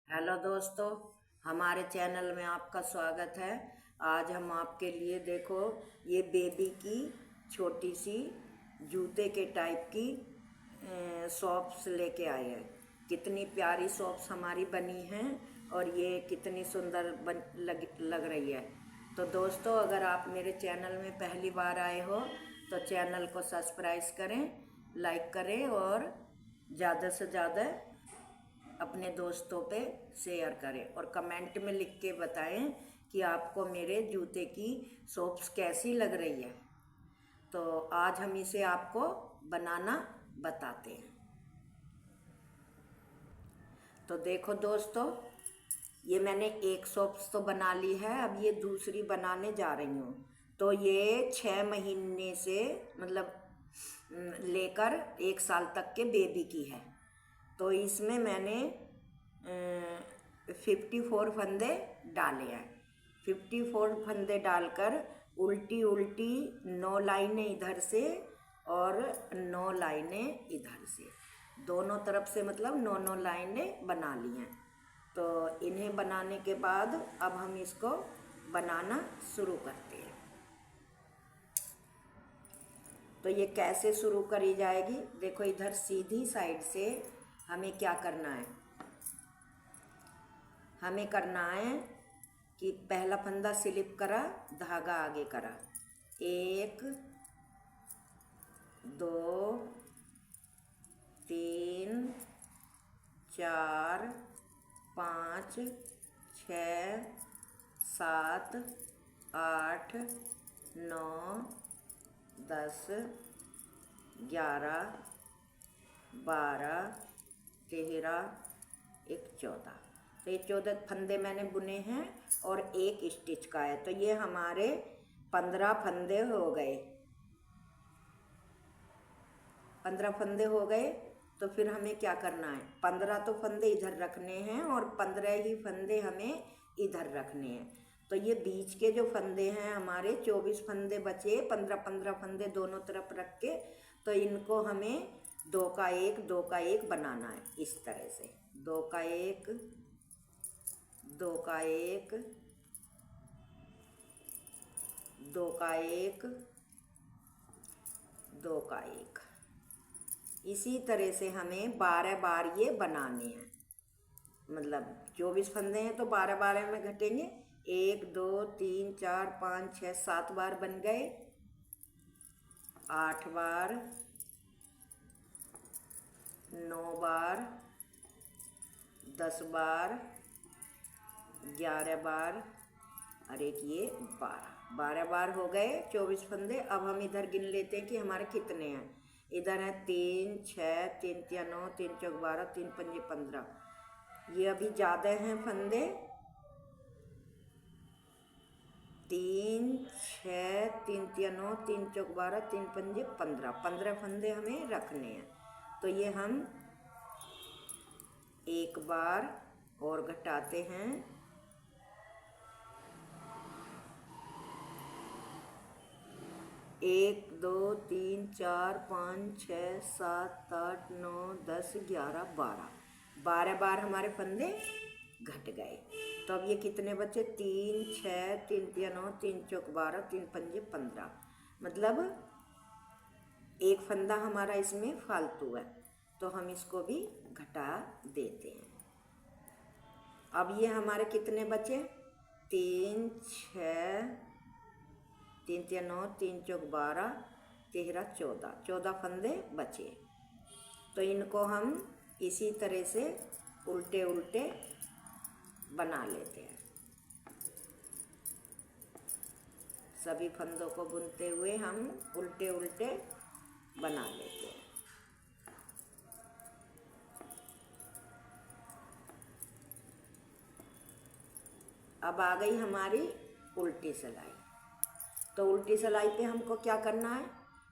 Hello दोस्तों, हमारे channel में आपका स्वागत है। आज हम आपके लिए देखो ये बेबी की छोटी सी जूते के टाइप की सॉक्स लेके आए हैं। कितनी प्यारी सॉक्स हमारी बनी हैं और ये कितनी सुंदर लग रही है। तो दोस्तों, अगर आप मेरे चैनल में पहली बार आए हो तो चैनल को सब्सक्राइब करें, लाइक करें और ज़्यादा से ज़्यादा अपने दोस्तों पे शेयर करें और कमेंट में लिख के बताएं कि आपको मेरे जूते की सॉक्स कैसी लग रही है। तो आज हम इसे आपको बनाना बताते हैं। तो देखो दोस्तों, ये मैंने एक सॉक्स तो बना ली है, अब ये दूसरी बनाने जा रही हूँ। तो ये 6 महीने से मतलब लेकर 1 साल तक के बेबी की है। तो इसमें मैंने 54 फंदे डाले हैं। 54 फंदे डालकर उल्टी उल्टी 9 लाइनें इधर से और 9 लाइनें इधर से, दोनों तरफ से मतलब 9 लाइनें बना ली हैं। तो इन्हें बनाने के बाद अब हम इसको बनाना शुरू करते हैं। तो ये कैसे शुरू करी जाएगी, देखो इधर सीधी साइड से हमें क्या करना है। हमें करना है कि पहला फंदा स्लिप करा, धागा आगे करा, 1 2 3 4 5 6 7 8 9 10 11 12 13 1 14। तो ये 14 फंदे मैंने बुने हैं और एक स्टिच का है। तो ये हमारे 15 फंदे हो गए। 15 फंदे हो गए। तो फिर हमें क्या करना है, 15 तो फंदे इधर रखने हैं और 15 ही फंदे हमें इधर रखने हैं। तो ये बीच के जो फंदे हैं हमारे 24 फंदे बचे, 15-15 फंदे दोनों तरफ रख के। तो इनको हमें 2 का 1 2 का 1 बनाना है। इस तरह से 2 का 1 2 का 1 2 का 1 2 का 1। इसी तरह से हमें 12 बार ये बनाने हैं। मतलब 24 फंदे हैं तो 12 में घटेंगे। 1 2 3 4 5 6 7 बार बन गए। 8 बार, 9 बार, 10 बार, 11 बार और एक ये 12 बार हो गए 24 फंदे। अब हम इधर गिन लेते हैं कि हमारे कितने हैं। इधर है 3 6 3 3 9 3 4 12 3 5 15। ये अभी ज़्यादा हैं फंदे। 3 6 3 3 9 3 4 12 3 5 15 फंदे हमें रखने हैं। तो ये हम एक बार और घटाते हैं। 1 2 3 4 5 6 7 8 9 10 11 12 बार हमारे फंदे घट गए। तो अब ये कितने बचे, 3 6 3 3 9 3 4 12 3 5 15। मतलब एक फंदा हमारा इसमें फालतू है, तो हम इसको भी घटा देते हैं। अब ये हमारे कितने बचे, 3 6 3 3 9 3 4 12 13 14 फंदे बचे। तो इनको हम इसी तरह से उल्टे उल्टे बना लेते हैं। सभी फंदों को बुनते हुए हम उल्टे उल्टे बना लेते हैं। अब आ गई हमारी उल्टी सिलाई। तो उल्टी सिलाई पे हमको क्या करना है,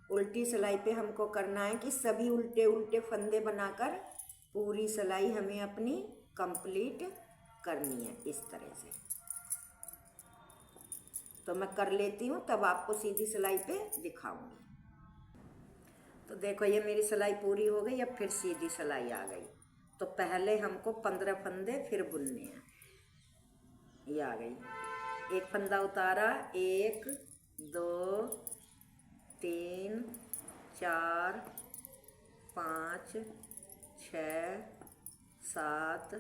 उल्टी सिलाई पे हमको करना है कि सभी उल्टे उल्टे फंदे बनाकर पूरी सिलाई हमें अपनी कंप्लीट करनी है इस तरह से। तो मैं कर लेती हूँ, तब आपको सीधी सिलाई पे दिखाऊंगी। तो देखो ये मेरी सिलाई पूरी हो गई। अब फिर सीधी सिलाई आ गई। तो पहले हमको 15 फंदे फिर बुनने हैं। ये आ गई, एक फंदा उतारा, 1 2 3 4 5 6 7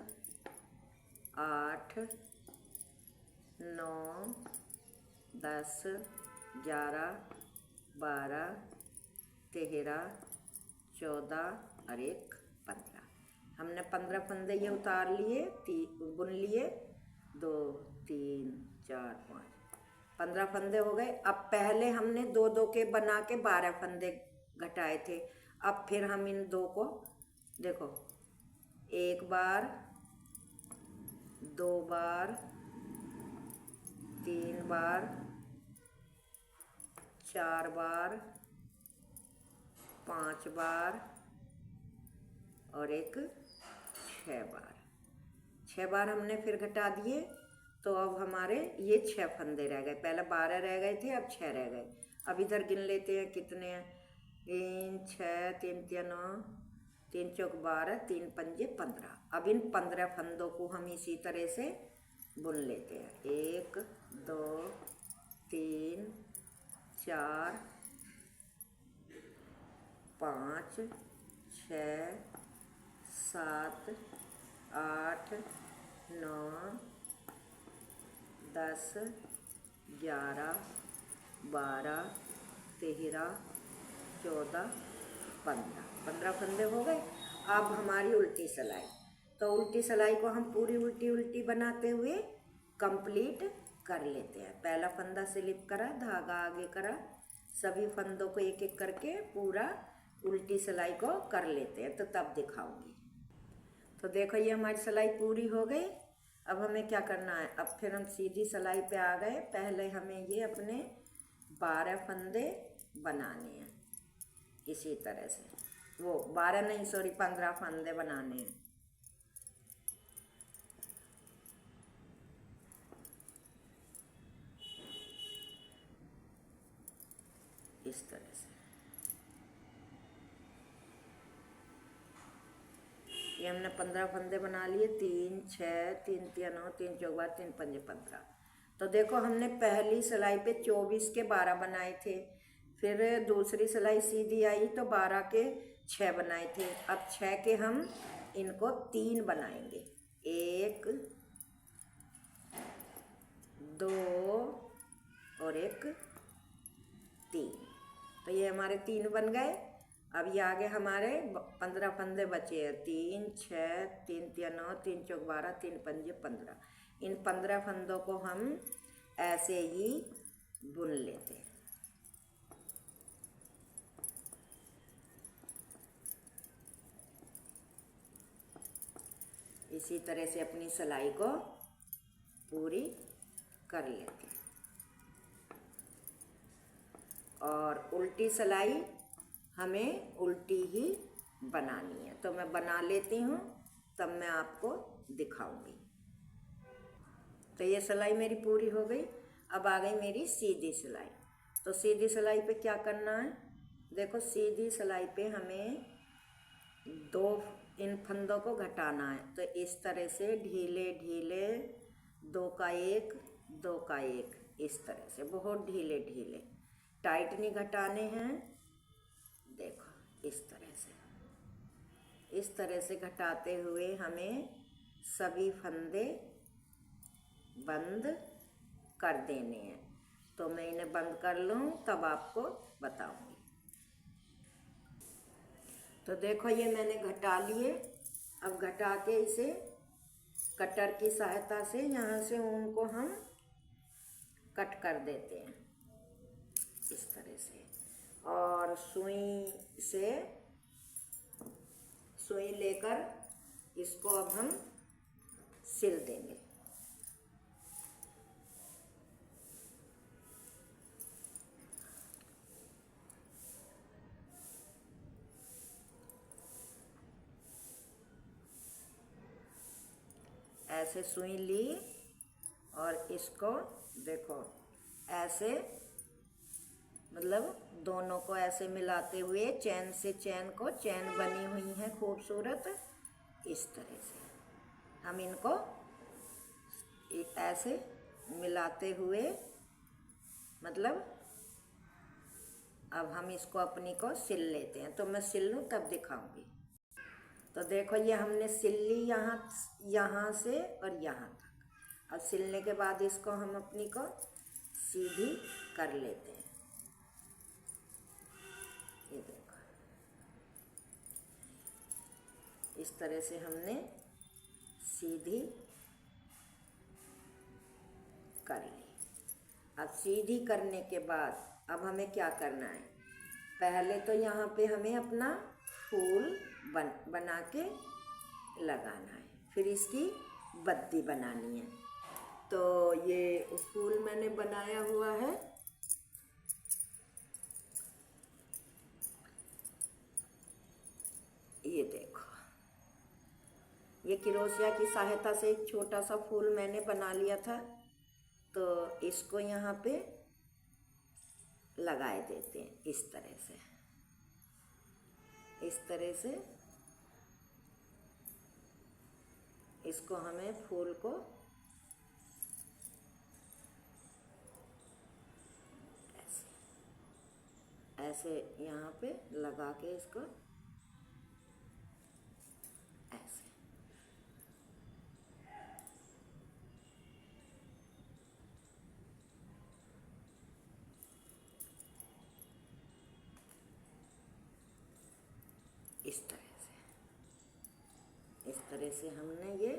8 9 10 11 12 13 14 और 1 15। हमने 15 फंदे ये उतार लिए, बुन लिए, 2 3 4 5, 15 फंदे हो गए। अब पहले हमने 2 के बना के 12 फंदे घटाए थे। अब फिर हम इन 2 को देखो, 1 बार, 2 बार, 3 बार, 4 बार, 5 बार और 6 बार। 6 बार हमने फिर घटा दिए, तो अब हमारे ये 6 फंदे रह गए। पहले 12 रह गए थे, अब 6 रह गए। अब इधर गिन लेते हैं कितने हैं। 3 6 3 3 9 3 चौक 12 3 पंजे 15। अब इन 15 फंदों को हम इसी तरह से बुन लेते हैं। 1 2 3 4 5 6 7 8 9 10 11 12 13 14 15। 15 फंदे हो गए। अब हमारी उल्टी सिलाई, तो उल्टी सिलाई को हम पूरी उल्टी उल्टी बनाते हुए कंप्लीट कर लेते हैं। पहला फंदा स्लिप करा, धागा आगे करा, सभी फंदों को एक एक करके पूरा उल्टी सिलाई को कर लेते हैं, तो तब दिखाऊंगी। तो देखो ये हमारी सिलाई पूरी हो गई। अब हमें क्या करना है, अब फिर हम सीधी सिलाई पे आ गए। पहले हमें ये अपने 12 फंदे बनाने हैं इसी तरह से। वो 12 नहीं, सॉरी 15 फंदे बनाने हैं इस तरह से। ये हमने 15 फंदे बना लिए। 3 6 3 3 9 3 चौक 12 3 पंजे 15। तो देखो हमने पहली सिलाई पे 24 के 12 बनाए थे, फिर दूसरी सिलाई सीधी आई तो 12 के 6 बनाए थे। अब 6 के हम इनको 3 बनाएंगे, 1 2 और 1 3। तो ये हमारे 3 बन गए। अब ये आगे हमारे 15 फंदे बचे हैं। 3 6 3 3 9 3 चौक 12 3 पंजे 15। इन 15 फंदों को हम ऐसे ही बुन लेते हैं। इसी तरह से अपनी सिलाई को पूरी कर लेते हैं। और उल्टी सिलाई हमें उल्टी ही बनानी है, तो मैं बना लेती हूँ, तब मैं आपको दिखाऊंगी। तो ये सिलाई मेरी पूरी हो गई। अब आ गई मेरी सीधी सिलाई। तो सीधी सिलाई पे क्या करना है, देखो सीधी सिलाई पे हमें 2 इन फंदों को घटाना है। तो इस तरह से ढीले ढीले 2 का 1 2 का 1, इस तरह से बहुत ढीले ढीले, टाइट नहीं घटाने हैं। देखो इस तरह से घटाते हुए हमें सभी फंदे बंद कर देने हैं। तो मैं इन्हें बंद कर लूँ तब आपको बताऊंगी। तो देखो ये मैंने घटा लिए। अब घटा के इसे कटर की सहायता से यहाँ से ऊन को हम कट कर देते हैं इस तरह से, और सुई लेकर इसको अब हम सिल देंगे। ऐसे सुई ली और इसको देखो ऐसे, मतलब दोनों को ऐसे मिलाते हुए चैन से चैन को, चैन बनी हुई है खूबसूरत, इस तरह से हम इनको ऐसे मिलाते हुए, मतलब अब हम इसको अपनी को सिल लेते हैं। तो मैं सिल लूँ तब दिखाऊंगी। तो देखो ये हमने सिल ली यहाँ से और यहाँ तक। अब सिलने के बाद इसको हम अपनी को सीधी कर लेते हैं। ये देखो इस तरह से हमने सीधी कर ली। अब सीधी करने के बाद अब हमें क्या करना है, पहले तो यहाँ पे हमें अपना फूल बना के लगाना है, फिर इसकी बत्ती बनानी है। तो ये फूल मैंने बनाया हुआ है। ये देखो ये क्रोशिया की सहायता से एक छोटा सा फूल मैंने बना लिया था। तो इसको यहाँ पे लगाए देते हैं इस तरह से, इस तरह से इसको हमें फूल को ऐसे यहाँ पे लगा के इसको ऐसे इस तरह से हमने ये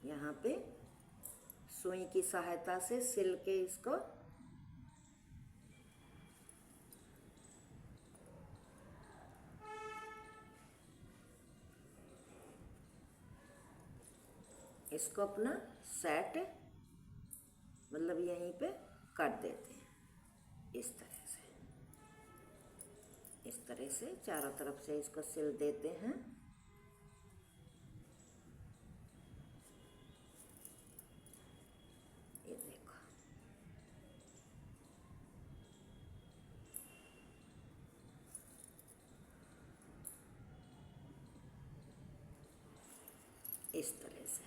यहाँ पे सुई की सहायता से सिल के इसको अपना सेट मतलब यहीं पे कर देते हैं। इस तरह से चारों तरफ से इसको सिल देते हैं। ये देखो इस तरह से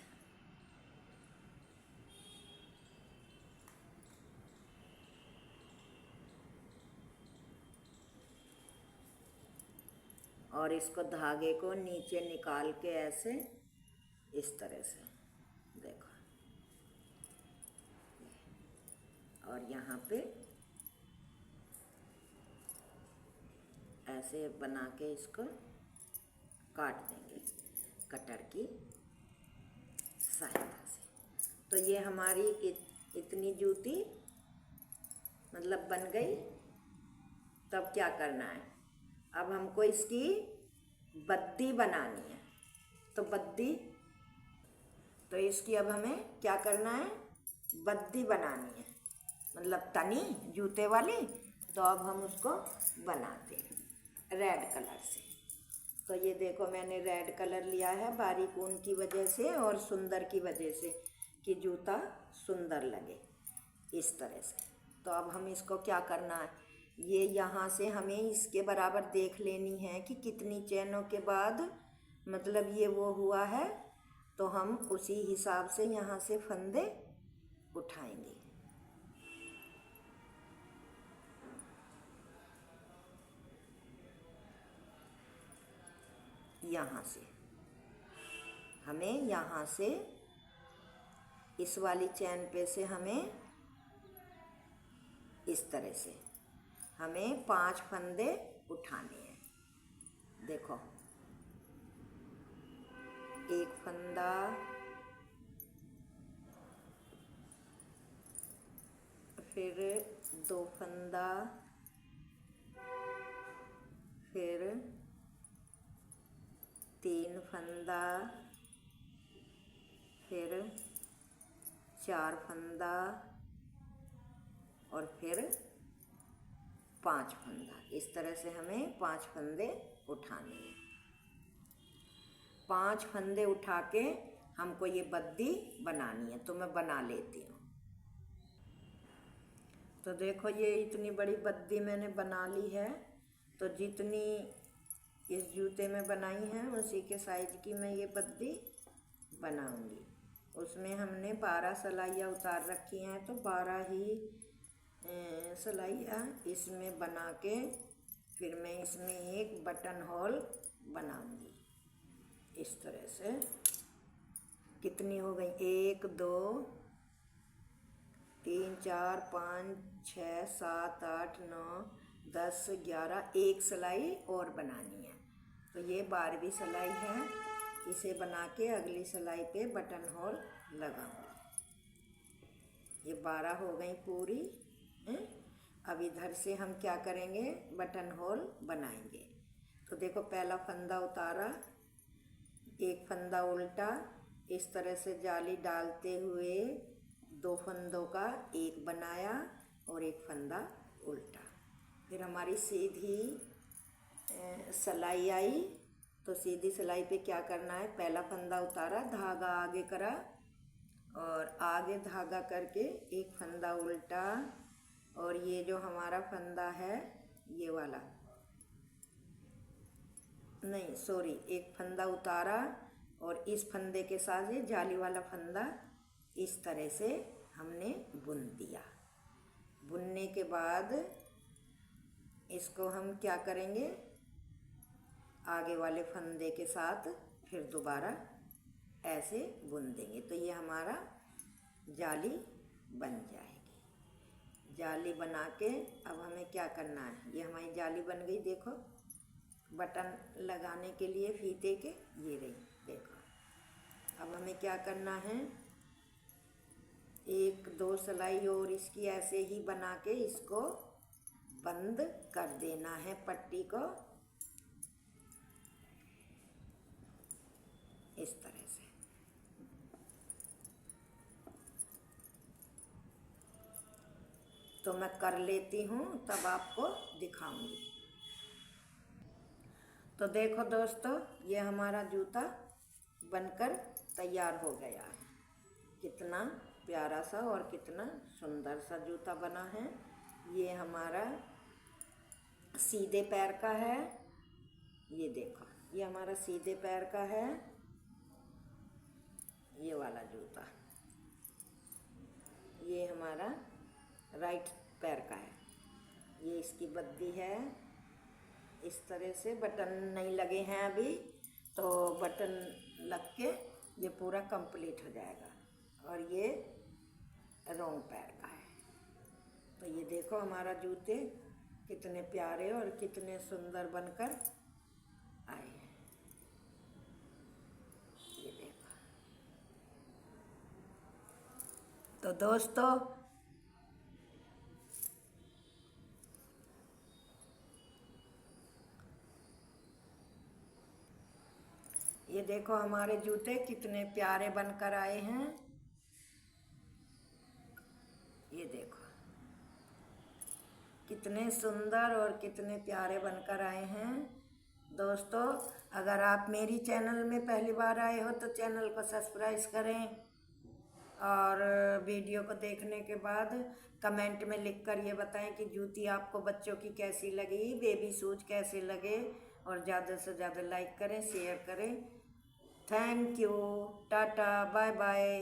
और इसको धागे को नीचे निकाल के ऐसे इस तरह से देखो, और यहाँ पे ऐसे बना के इसको काट देंगे कटर की सहायता से। तो ये हमारी इतनी जूती मतलब बन गई। तब क्या करना है, अब हमको इसकी बत्ती बनानी है। तो बत्ती, तो इसकी अब हमें क्या करना है, बत्ती बनानी है, मतलब तनी जूते वाली। तो अब हम उसको बनाते हैं रेड कलर से। तो ये देखो मैंने रेड कलर लिया है बारीक ऊन की वजह से और सुंदर की वजह से कि जूता सुंदर लगे इस तरह से। तो अब हम इसको क्या करना है, ये यहाँ से हमें इसके बराबर देख लेनी है कि कितनी चैनों के बाद मतलब ये वो हुआ है। तो हम उसी हिसाब से यहाँ से फंदे उठाएंगे। यहाँ से हमें यहाँ से इस वाली चैन पे से हमें इस तरह से हमें 5 फंदे उठाने हैं। देखो 1 फंदा, फिर 2 फंदा, फिर 3 फंदा, फिर 4 फंदा और फिर 5 फंदा। इस तरह से हमें 5 फंदे उठाने हैं। 5 फंदे उठा के हमको ये बद्दी बनानी है। तो मैं बना लेती हूँ। तो देखो ये इतनी बड़ी बद्दी मैंने बना ली है। तो जितनी इस जूते में बनाई हैं उसी के साइज की मैं ये पत्ती बनाऊंगी। उसमें हमने 12 सिलाइयाँ उतार रखी हैं, तो 12 ही सिलाइयाँ इसमें बना के फिर मैं इसमें एक बटन होल बनाऊंगी। इस तरह से कितनी हो गई, 1 2 3 4 5 6 7 8 9 10 11, एक सिलाई और बनानी है। तो ये 12वीं सिलाई है। इसे बना के अगली सिलाई पे बटन होल लगाऊंगी। ये 12 हो गई पूरी हैं। अब इधर से हम क्या करेंगे, बटन होल बनाएंगे। तो देखो पहला फंदा उतारा, एक फंदा उल्टा, इस तरह से जाली डालते हुए 2 फंदों का एक बनाया और एक फंदा उल्टा। फिर हमारी सीधी सिलाई आई। तो सीधी सिलाई पे क्या करना है, पहला फंदा उतारा, धागा आगे करा और आगे धागा करके एक फंदा उल्टा, और ये जो हमारा फंदा है ये वाला, नहीं सॉरी, एक फंदा उतारा और इस फंदे के साथ ये जाली वाला फंदा इस तरह से हमने बुन दिया। बुनने के बाद इसको हम क्या करेंगे, आगे वाले फंदे के साथ फिर दोबारा ऐसे बुन देंगे। तो ये हमारा जाली बन जाएगी। जाली बना के अब हमें क्या करना है, ये हमारी जाली बन गई। देखो बटन लगाने के लिए फीते के ये रही, देखो। अब हमें क्या करना है, 1 2 सिलाई और इसकी ऐसे ही बना के इसको बंद कर देना है पट्टी को, इस तरह से। तो मैं कर लेती हूँ तब आपको दिखाऊंगी। तो देखो दोस्तों, ये हमारा जूता बनकर तैयार हो गया है। कितना प्यारा सा और कितना सुंदर सा जूता बना है। ये हमारा सीधे पैर का है। ये देखो, ये हमारा सीधे पैर का है ये वाला जूता। ये हमारा राइट पैर का है। ये इसकी बद्दी है। इस तरह से बटन नहीं लगे हैं अभी, तो बटन लग के ये पूरा कंप्लीट हो जाएगा। और ये रोंग पैर का है। तो ये देखो हमारा जूते कितने प्यारे और कितने सुंदर बनकर आए हैं। ये देखो। तो दोस्तों, ये देखो हमारे जूते कितने प्यारे बनकर आए हैं। ये देखो कितने सुंदर और कितने प्यारे बनकर आए हैं। दोस्तों, अगर आप मेरी चैनल में पहली बार आए हो तो चैनल को सब्सक्राइब करें, और वीडियो को देखने के बाद कमेंट में लिखकर ये बताएं कि जूती आपको बच्चों की कैसी लगी, बेबी शूज कैसे लगे, और ज़्यादा से ज़्यादा लाइक करें, शेयर करें। Thank you, tata, bye bye.